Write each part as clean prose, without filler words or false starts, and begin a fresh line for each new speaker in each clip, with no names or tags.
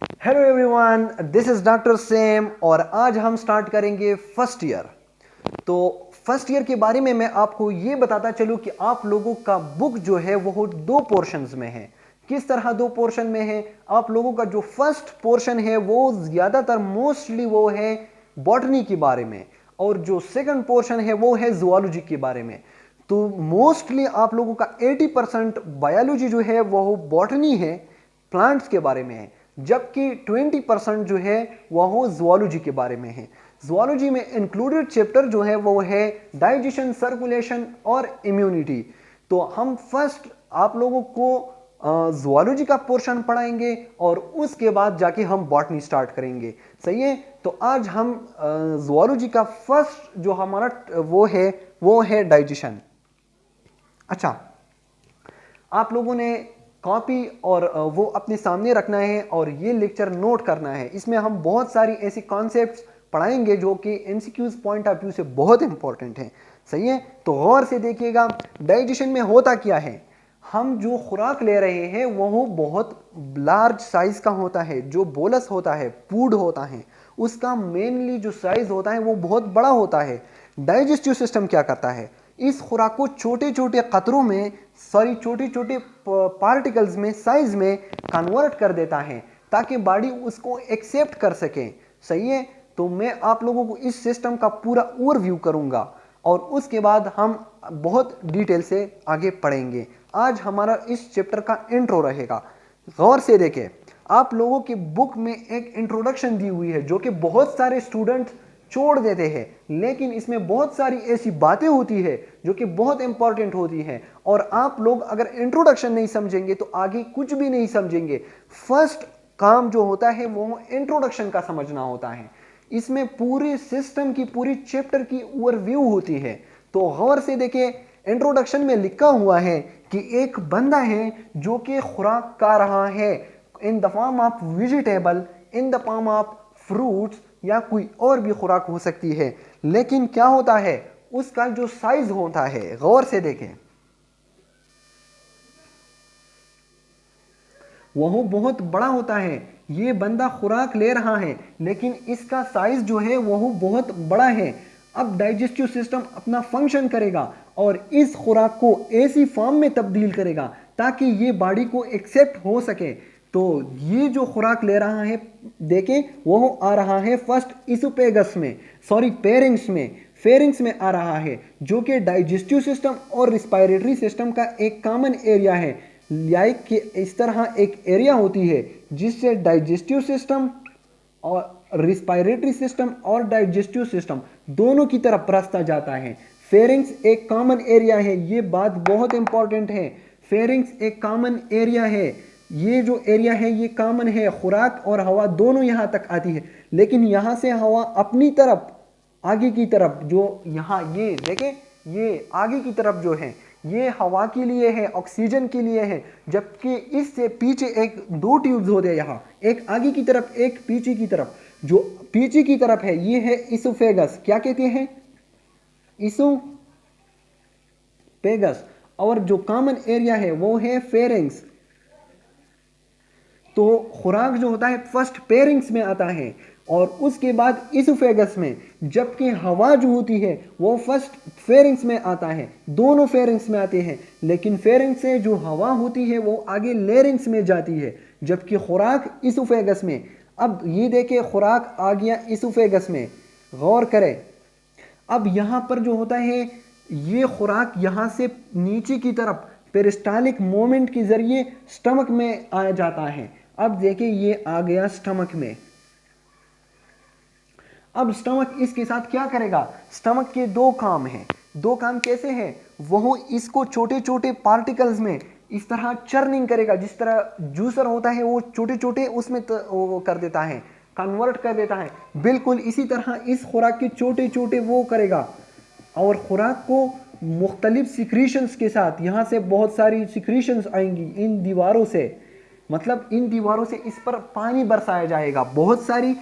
Hello everyone, this is doctor same और आज हम स्टार्ट करेंगे फर्स्ट ईयर। तो फर्स्ट ईयर के बारे में मैं आपको ये बताता चलूं कि आप लोगों का बुक जो है वो दो पोर्शंस में है। किस तरह दो पोर्शन में है? आप लोगों का जो फर्स्ट पोर्शन है वो ज़्यादातर मोस्टली वो है बॉटनी के बारे में, और जो सेकंड पोर्शन है वो है जूलॉजी के बारे में। तो मोस्टली आप लोगों का 80% बायोलॉजी जो है वो बॉटनी है, प्लांट्स के बारे में है, जबकि 20% जो है वह जूलॉजी के बारे में है। जूलॉजी में इंक्लूडेड चैप्टर जो है वो है डाइजेशन, सर्कुलेशन और इम्यूनिटी। तो हम फर्स्ट आप लोगों को जूलॉजी का पोर्शन पढ़ाएंगे और उसके बाद जाके हम बॉटनी स्टार्ट करेंगे। सही है? तो आज हम जूलॉजी का फर्स्ट जो हमारा वो है डाइजेशन। अच्छा, आप लोगों ने कॉपी और वो अपने सामने रखना है और ये लेक्चर नोट करना है। इसमें हम बहुत सारी ऐसी कॉन्सेप्ट्स पढ़ाएंगे जो कि एमसीक्यूज पॉइंट ऑफ व्यू से बहुत इंपॉर्टेंट हैं। सही है? तो गौर से देखिएगा, डाइजेशन में होता क्या है। हम जो खुराक ले रहे हैं वो बहुत लार्ज साइज का होता है। जो बोलस होता है, फूड होता है, उसका मेनली जो साइज होता है वो बहुत बड़ा होता है। डाइजेस्टिव सिस्टम क्या करता है, इस खुराक को छोटे छोटे कतरों में, सॉरी छोटे छोटे पार्टिकल्स में, साइज में कन्वर्ट कर देता है ताकि बॉडी उसको एक्सेप्ट कर सके। सही है? तो मैं आप लोगों को इस सिस्टम का पूरा ओवरव्यू करूंगा और उसके बाद हम बहुत डिटेल से आगे पढ़ेंगे। आज हमारा इस चैप्टर का इंट्रो रहेगा। गौर से देखें, आप लोगों की बुक में एक इंट्रोडक्शन दी हुई है जो कि बहुत सारे स्टूडेंट छोड़ देते हैं, लेकिन इसमें बहुत सारी ऐसी बातें होती है जो कि बहुत इंपॉर्टेंट होती हैं, और आप लोग अगर इंट्रोडक्शन नहीं समझेंगे तो आगे कुछ भी नहीं समझेंगे। फर्स्ट काम जो होता है वो इंट्रोडक्शन का समझना होता है। इसमें पूरे सिस्टम की, पूरी चैप्टर की ओवरव्यू होती है। तो गौर से देखिए, इंट्रोडक्शन में लिखा हुआ है कि एक बंदा है जो कि खुराक खा रहा है in the form of vegetable, in the form of fruits, या कोई और भी खुराक हो सकती है। लेकिन क्या होता है, उसका जो साइज होता है, गौर से देखें, वह बहुत बड़ा होता है। ये बंदा खुराक ले रहा है लेकिन इसका साइज जो है वह बहुत बड़ा है। अब डाइजेस्टिव सिस्टम अपना फंक्शन करेगा और इस खुराक को ऐसी फॉर्म में तब्दील करेगा ताकि ये बॉडी को एक्सेप्ट हो सके। तो ये जो खुराक ले रहा है, देखें, वह आ रहा है फर्स्ट इसोफेगस में, सॉरी फेरिंग्स में, फेरिंग्स में आ रहा है, जो कि डाइजेस्टिव सिस्टम और रिस्पायरेटरी सिस्टम का एक कॉमन एरिया है। लाइक कि इस तरह एक एरिया होती है जिससे डाइजेस्टिव सिस्टम और रिस्पायरेटरी सिस्टम और डाइजेस्टिव सिस्टम दोनों की तरफ रास्ता जाता है। फेरिंग्स एक कॉमन एरिया है, ये बात बहुत इंपॉर्टेंट है। फेरिंग्स एक कॉमन एरिया है, ये जो एरिया है ये कॉमन है। खुराक और हवा दोनों यहाँ तक आती है, लेकिन यहाँ से हवा अपनी तरफ, आगे की तरफ, जो यहाँ ये देखें, ये आगे की तरफ जो है ये हवा के लिए है, ऑक्सीजन के लिए है, जबकि इससे पीछे एक दो ट्यूब्स होते हैं, यहाँ एक आगे की तरफ, एक पीछे की तरफ। जो पीछे की तरफ है ये है इसोफेगस, क्या कहते हैं, इसोफेगस, और जो कॉमन एरिया है वो है फेरिंग्स। तो खुराक जो होता है फर्स्ट फेरिंग्स में आता है और उसके बाद इसोफेगस में, जबकि हवा जो होती है वो फर्स्ट फेरिंग्स में आता है। दोनों फेरिंग्स में आते हैं, लेकिन फेरिंग्स से जो हवा होती है वो आगे लेरिंग्स में जाती है, जबकि खुराक इसोफेगस में। अब ये देखें, खुराक आ गया इसोफेगस में, गौर करें। अब यहाँ पर जो होता है, ये खुराक यहाँ से नीचे की तरफ पेरिस्टालिक मोमेंट के जरिए स्टमक में आ जाता है। अब देखिए, ये आ गया स्टमक में। अब स्टमक इसके साथ क्या करेगा? स्टमक के दो काम हैं। दो काम कैसे हैं? वो इसको छोटे छोटे पार्टिकल्स में इस तरह चर्निंग करेगा, जिस तरह जूसर होता है वो छोटे छोटे उसमें वो कर देता है, कन्वर्ट कर देता है। बिल्कुल इसी तरह इस खुराक के छोटे छोटे वो करेगा और खुराक को मुख्तलिफ सिक्रीशंस के साथ, यहाँ से बहुत सारी सिक्रीशंस आएंगी इन दीवारों से, मतलब इन दीवारों से इस पर पानी बरसाया जाएगा। बहुत सारी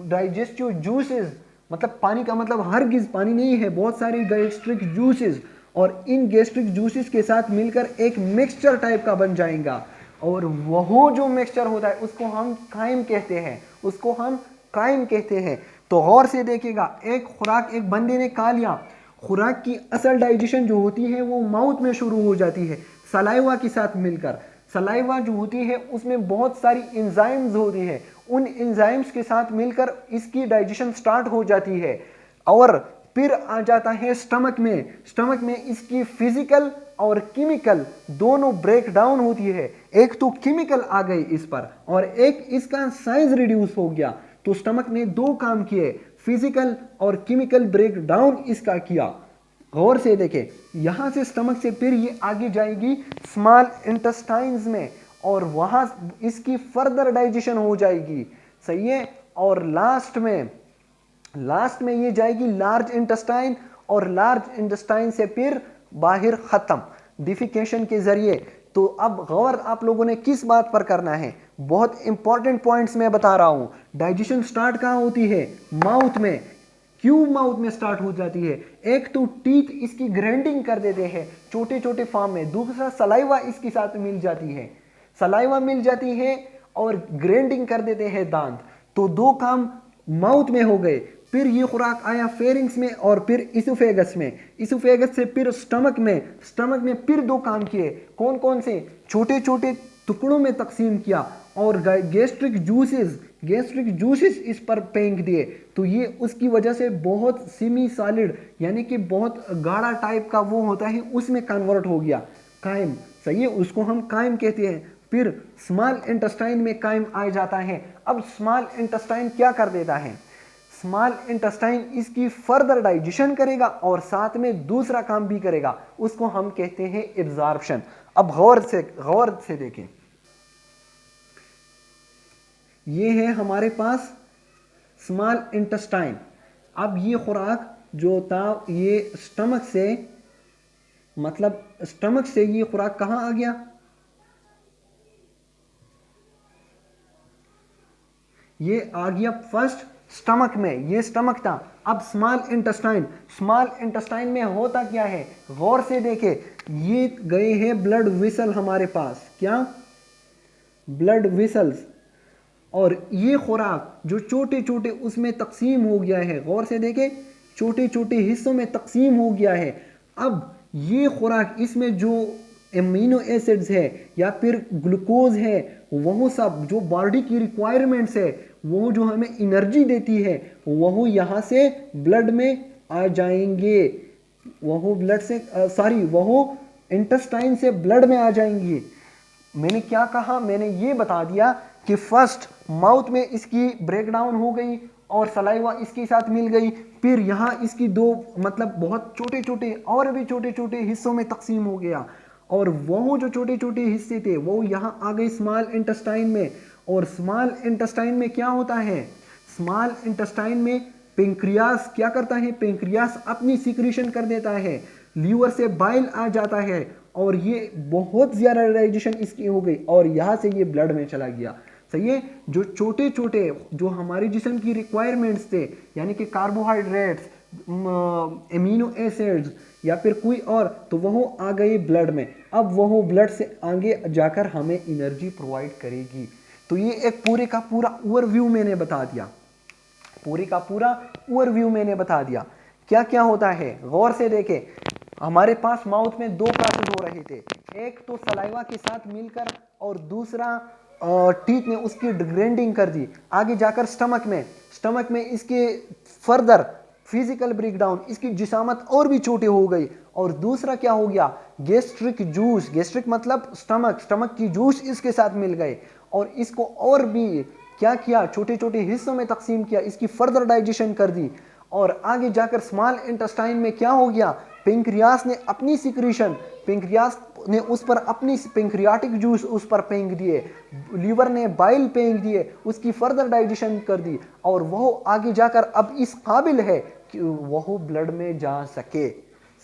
डाइजेस्टिव जूसेस, मतलब पानी का मतलब हरगिज पानी नहीं है, बहुत सारी गैस्ट्रिक जूसेस, और इन गैस्ट्रिक जूसेस के साथ मिलकर एक मिक्सचर टाइप का बन जाएगा और वह जो मिक्सचर होता है उसको हम कायम कहते हैं, उसको हम कायम कहते हैं। तो गौर से देखिएगा, एक खुराक एक बंदे ने खा लिया, खुराक की असल डाइजेशन जो होती है वो माउथ में शुरू हो जाती है सलाइवा के साथ मिलकर। सलाइवा जो होती है उसमें बहुत सारी एंजाइम्स होती है, उन एंजाइम्स के साथ मिलकर इसकी डाइजेशन स्टार्ट हो जाती है और फिर आ जाता है स्टमक में। स्टमक में इसकी फिजिकल और केमिकल दोनों ब्रेक डाउन होती है। एक तो केमिकल आ गई इस पर और एक इसका साइज रिड्यूस हो गया। तो स्टमक ने दो काम किए, फिजिकल और केमिकल ब्रेक डाउन इसका किया। गौर से देखें, यहां से स्टमक से फिर ये आगे जाएगी स्मॉल इंटेस्टाइन्स में और वहां इसकी फर्दर डाइजेशन हो जाएगी। सही है। और लास्ट में ये जाएगी लार्ज इंटेस्टाइन और लार्ज इंटेस्टाइन से फिर बाहर खत्म डिफिकेशन के जरिए। तो अब गौर आप लोगों ने किस बात पर करना है, बहुत इंपॉर्टेंट पॉइंट्स मैं बता रहा हूं। डाइजेशन स्टार्ट कहां होती है? माउथ में। क्यों माउथ में स्टार्ट हो जाती है? एक तो टीथ इसकी ग्राइंडिंग कर देते हैं छोटे छोटे फॉर्म में, दूसरा सलाइवा इसके साथ मिल जाती है, सलाइवा मिल जाती है और ग्राइंडिंग कर देते हैं दांत। तो दो काम माउथ में हो गए। फिर ये खुराक आया फेरिंग्स में और फिर इसोफेगस में, इसोफेगस से फिर स्टमक में फिर दो काम किए। कौन कौन से? छोटे छोटे टुकड़ों में तकसीम किया और गैस्ट्रिक जूसेस इस पर फेंक दिए। तो ये उसकी वजह से बहुत सेमी सॉलिड यानी कि बहुत गाढ़ा टाइप का वो होता है, उसमें कन्वर्ट हो गया कायम। सही है, उसको हम कायम कहते हैं। फिर स्मॉल इंटेस्टाइन में कायम आ जाता है। अब स्मॉल इंटेस्टाइन क्या कर देता है? स्मॉल इंटेस्टाइन इसकी फर्दर डाइजेशन करेगा और साथ में दूसरा काम भी करेगा, उसको हम कहते हैं एब्जॉर्प्शन। अब गौर से देखें, ये है हमारे पास स्मॉल इंटेस्टाइन। अब ये खुराक जो था ये स्टमक से ये खुराक कहां आ गया? ये आ गया फर्स्ट स्टमक में, ये स्टमक था। अब स्मॉल इंटेस्टाइन में होता क्या है? गौर से देखे, ये गए हैं ब्लड वेसल हमारे पास। क्या? Blood vessels. और ये खुराक जो छोटे छोटे उसमें तकसीम हो गया है, गौर से देखे, छोटे छोटे हिस्सों में तकसीम हो गया है। अब ये खुराक इसमें जो एमिनो एसिड्स है या फिर ग्लूकोज है, वह सब जो बॉडी की रिक्वायरमेंट्स है, वो जो हमें एनर्जी देती है, वह यहाँ से ब्लड में आ जाएंगे। वह इंटेस्टाइन से ब्लड में आ जाएंगे। मैंने क्या कहा? मैंने ये बता दिया कि फर्स्ट माउथ में इसकी ब्रेकडाउन हो गई और सलाइवा इसके साथ मिल गई। फिर यहाँ इसकी दो बहुत छोटे छोटे और भी छोटे छोटे हिस्सों में तकसीम हो गया और वो जो छोटे छोटे हिस्से थे वो यहाँ आ गए स्मॉल इंटेस्टाइन में। और स्मॉल इंटेस्टाइन में क्या होता है? स्मॉल इंटेस्टाइन में पेंक्रियास क्या करता है? पेंक्रियास अपनी सिक्रीशन कर देता है, लीवर से बाइल आ जाता है और ये बहुत ज्यादा डाइजेशन इसकी हो गई और यहाँ से ये ब्लड में चला गया। सही है। जो छोटे छोटे जो हमारे जिस्म की रिक्वायरमेंट्स थे यानी कि कार्बोहाइड्रेट्स, एमिनो एसिड्स या फिर कोई और, तो वह आ गए ब्लड में। अब वह ब्लड से आगे जाकर हमें एनर्जी प्रोवाइड करेगी। तो ये एक पूरे का पूरा ओवरव्यू मैंने बता दिया, क्या क्या होता है। गौर से देखें, हमारे पास माउथ में दो प्रोसेस हो रहे थे, एक तो सलाइवा के साथ मिलकर और दूसरा टीथ ने उसकी ग्राइंडिंग कर दी। आगे जाकर स्टमक में इसके फर्दर फिजिकल ब्रेकडाउन, इसकी जिसामत और भी छोटी हो गई। और दूसरा क्या हो गया? गैस्ट्रिक मतलब स्टमक की जूस इसके साथ मिल गए और इसको और भी क्या किया? छोटे छोटे हिस्सों में तकसीम किया, इसकी फर्दर डाइजेशन कर दी। और आगे जाकर स्मॉल इंटेस्टाइन में क्या हो गया? पेंक्रियास ने अपनी सिक्रीशन, पेंक्रियास ने उस पर अपनी पेंक्रियाटिक जूस उस पर फेंक दिए, लीवर ने बाइल फेंक दिए, उसकी फर्दर डाइजेशन कर दी और वह आगे जाकर अब इस काबिल है कि वह ब्लड में जा सके।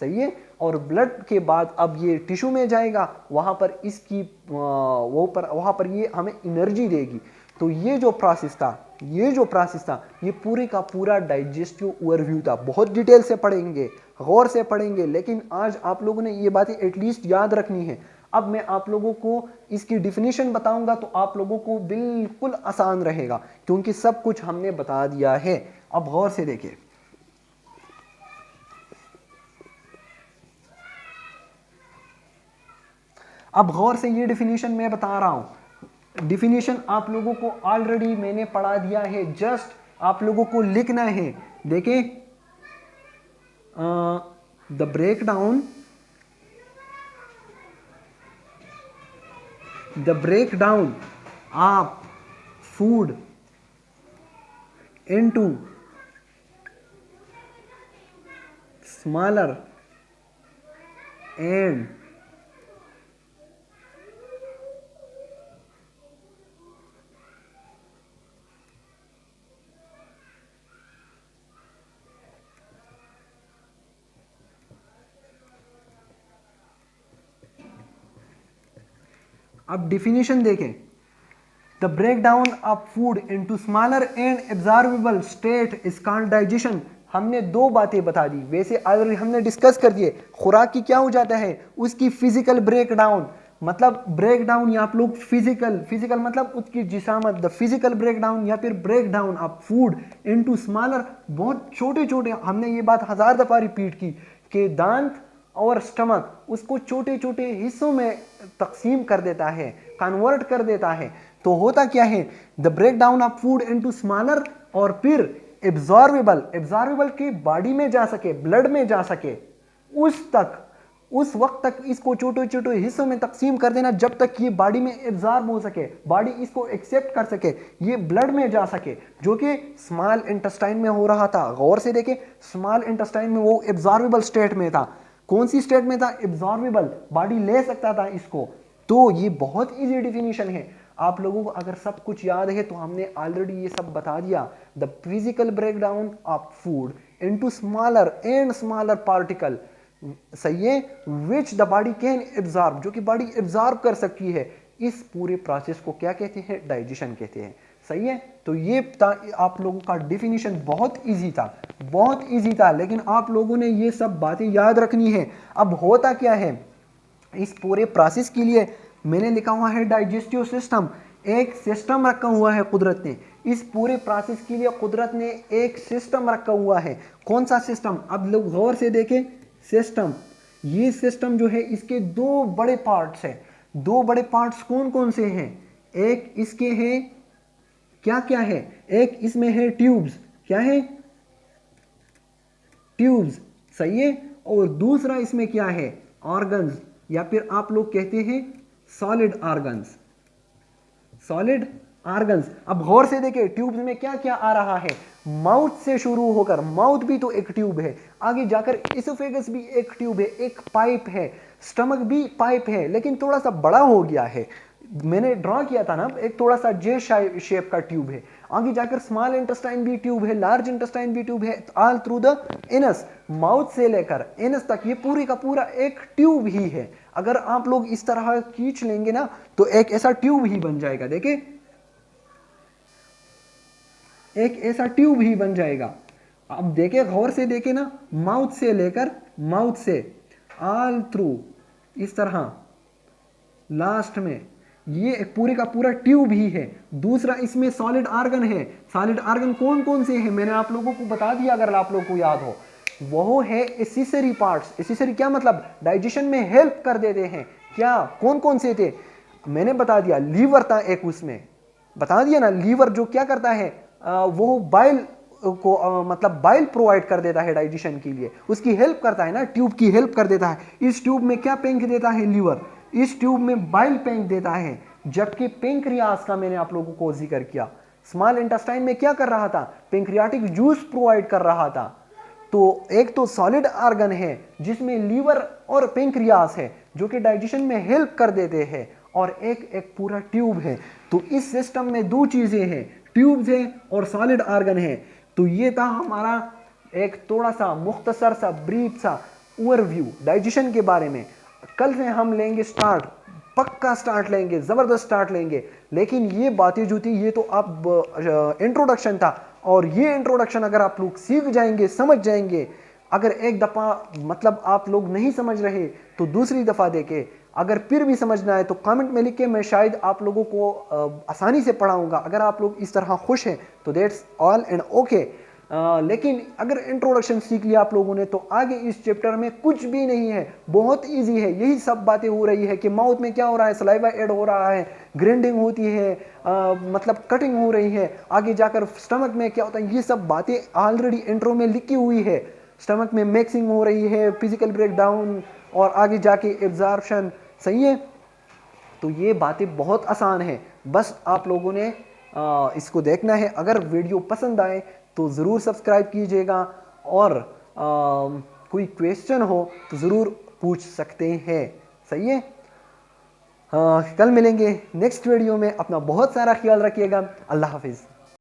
सही है। और ब्लड के बाद अब ये टिश्यू में जाएगा, वहां पर इसकी वहां पर ये हमें एनर्जी देगी। तो ये जो प्रोसेस था ये पूरे का पूरा डाइजेस्टिव ओवरव्यू था। बहुत डिटेल से पढ़ेंगे, गौर से पढ़ेंगे, लेकिन आज आप लोगों ने ये बातें एटलीस्ट याद रखनी है। अब मैं आप लोगों को इसकी डिफिनीशन बताऊंगा तो आप लोगों को बिल्कुल आसान रहेगा, क्योंकि सब कुछ हमने बता दिया है। अब गौर से देखिए, अब गौर से ये डिफिनीशन मैं बता रहा हूं। डिफिनीशन आप लोगों को ऑलरेडी मैंने पढ़ा दिया है, जस्ट आप लोगों को लिखना है। देखिए, the breakdown of food into smaller and अब डिफिनीशन देखें, the breakdown of food into smaller and absorbable state is called digestion. हमने दो बातें बता दी, वैसे ऑलरेडी हमने डिस्कस कर दिए। खुराक की क्या हो जाता है, उसकी फिजिकल ब्रेकडाउन, मतलब ब्रेकडाउन या आप लोग फिजिकल मतलब उसकी जिसामत, द फिजिकल ब्रेकडाउन या फिर breakdown of food into smaller, बहुत छोटे छोटे, हमने ये बात 1000 दफा रिपीट की कि दांत और स्टमक उसको छोटे छोटे हिस्सों में तकसीम कर देता है, कन्वर्ट कर देता है। तो होता क्या है, the breakdown of food into smaller, और फिर एब्जॉर्बेबल की बॉडी में जा सके, ब्लड में जा सके, उस वक्त तक इसको छोटे छोटे हिस्सों में तकसीम कर देना, जब तक ये बॉडी में एब्जॉर्ब हो सके, बॉडी इसको एक्सेप्ट कर सके, ये ब्लड में जा सके, जो कि स्मॉल इंटेस्टाइन में हो रहा था। गौर से देखें, स्मॉल इंटेस्टाइन में वो एब्जॉर्बेबल स्टेट में था। कौन सी स्टेट में था, एब्जॉर्बेबल, बॉडी ले सकता था इसको। तो ये बहुत इजी डिफिनीशन है। आप लोगों को अगर सब कुछ याद है तो हमने ऑलरेडी ये सब बता दिया। The physical breakdown of food into smaller and smaller particle, सही है, which the body can absorb, जो कि बॉडी एब्जॉर्ब कर सकती है। इस पूरे प्रोसेस को क्या कहते हैं, डाइजेशन कहते हैं। सही है, तो ये आप लोगों का डिफिनीशन बहुत इजी था, लेकिन आप लोगों ने ये सब बातें याद रखनी है। अब होता क्या है, इस पूरे प्रोसेस के लिए मैंने लिखा हुआ है डाइजेस्टिव सिस्टम, एक सिस्टम रखा हुआ है कुदरत ने। इस पूरे प्रोसेस के लिए कुदरत ने एक सिस्टम रखा हुआ है। कौन सा सिस्टम, अब लोग गौर से देखें, सिस्टम, ये सिस्टम जो है इसके दो बड़े पार्ट्स हैं। दो बड़े पार्ट्स कौन कौन से हैं, एक इसके हैं, क्या क्या है, एक इसमें है ट्यूब्स, क्या है, ट्यूब्स, सही है, और दूसरा इसमें क्या है, ऑर्गन्स, या फिर आप लोग कहते हैं सॉलिड ऑर्गन्स, सॉलिड ऑर्गन्स। अब गौर से देखिए, ट्यूब्स में क्या क्या आ रहा है, माउथ से शुरू होकर, माउथ भी तो एक ट्यूब है, आगे जाकर इसोफेगस भी एक ट्यूब है, एक पाइप है, स्टमक भी पाइप है, लेकिन थोड़ा सा बड़ा हो गया है। मैंने ड्रॉ किया था ना, एक थोड़ा सा जे शेप का ट्यूब है। आगे जाकर स्मॉल इंटेस्टाइन भी ट्यूब है, लार्ज इंटेस्टाइन भी ट्यूब है, all through the anus, mouth से लेकर एनस तक ये पूरी का पूरा एक ट्यूब ही है। अगर आप लोग इस तरह खींच लेंगे ना तो एक ऐसा ट्यूब ही बन जाएगा। देखिए, एक ऐसा ट्यूब ही बन जाएगा। अब देखिए, गौर से देखिए ना, माउथ से लेकर, माउथ से ऑल थ्रू इस तरह लास्ट में ये एक पूरे का पूरा ट्यूब ही है। दूसरा इसमें सॉलिड ऑर्गन है। सॉलिड ऑर्गन कौन कौन से हैं मैंने आप लोगों को बता दिया, अगर आप लोगों को याद हो, वो है एसेसरी पार्ट्स। एसेसरी क्या मतलब, डाइजेशन में हेल्प कर देते हैं। क्या, कौन कौन से थे मैंने बता दिया, लीवर था एक, उसमें बता दिया ना, लीवर जो क्या करता है, वो बाइल को मतलब बाइल प्रोवाइड कर देता है डाइजेशन के लिए, उसकी हेल्प करता है ना, ट्यूब की हेल्प कर देता है। इस ट्यूब में क्या पेंक देता है, लीवर, इस ट्यूब में बाइल पेंक देता है। जबकि पेंक्रियास का मैंने आप लोगों को जिक्र किया, स्मॉल इंटेस्टाइन में क्या कर रहा था, पेंक्रियाटिक जूस प्रोवाइड कर रहा था। तो एक तो सॉलिड ऑर्गन है जिसमें लीवर और पेंक्रियास है जो कि डाइजेशन में हेल्प कर देते हैं, और एक पूरा ट्यूब है। तो इस सिस्टम में दो चीजें हैं, ट्यूब्स है और सॉलिड ऑर्गन है। तो ये था हमारा एक थोड़ा सा मुख्तसर सा ब्रीफ सा ओवरव्यू डाइजेशन के बारे में। कल से हम लेंगे स्टार्ट, पक्का स्टार्ट लेंगे, जबरदस्त स्टार्ट लेंगे। लेकिन ये बातें जो थी ये तो अब इंट्रोडक्शन था, और ये इंट्रोडक्शन अगर आप लोग सीख जाएंगे, समझ जाएंगे, अगर एक दफा मतलब आप लोग नहीं समझ रहे तो दूसरी दफा देके अगर फिर भी समझ ना आए तो कमेंट में लिख के मैं शायद आप लोगों को आसानी से पढ़ाऊंगा। अगर आप लोग इस तरह खुश हैं तो दैट्स ऑल एंड ओके। लेकिन अगर इंट्रोडक्शन सीख लिया आप लोगों ने तो आगे इस चैप्टर में कुछ भी नहीं है, बहुत इजी है। यही सब बातें हो रही है कि माउथ में क्या हो रहा है, सलाइवा ऐड हो रहा है, ग्राइंडिंग होती है, मतलब कटिंग हो रही है, आगे जाकर स्टमक में क्या होता है, ये सब बातें ऑलरेडी इंट्रो में लिखी हुई है। स्टमक में मिक्सिंग हो रही है, फिजिकल ब्रेकडाउन और आगे जाके एब्जॉर्प्शन। सही है, तो ये बातें बहुत आसान है, बस आप लोगों ने इसको देखना है। अगर वीडियो पसंद आए तो ज़रूर सब्सक्राइब कीजिएगा और कोई क्वेश्चन हो तो ज़रूर पूछ सकते हैं। सही है, कल मिलेंगे नेक्स्ट वीडियो में। अपना बहुत सारा ख्याल रखिएगा। अल्लाह हाफिज़।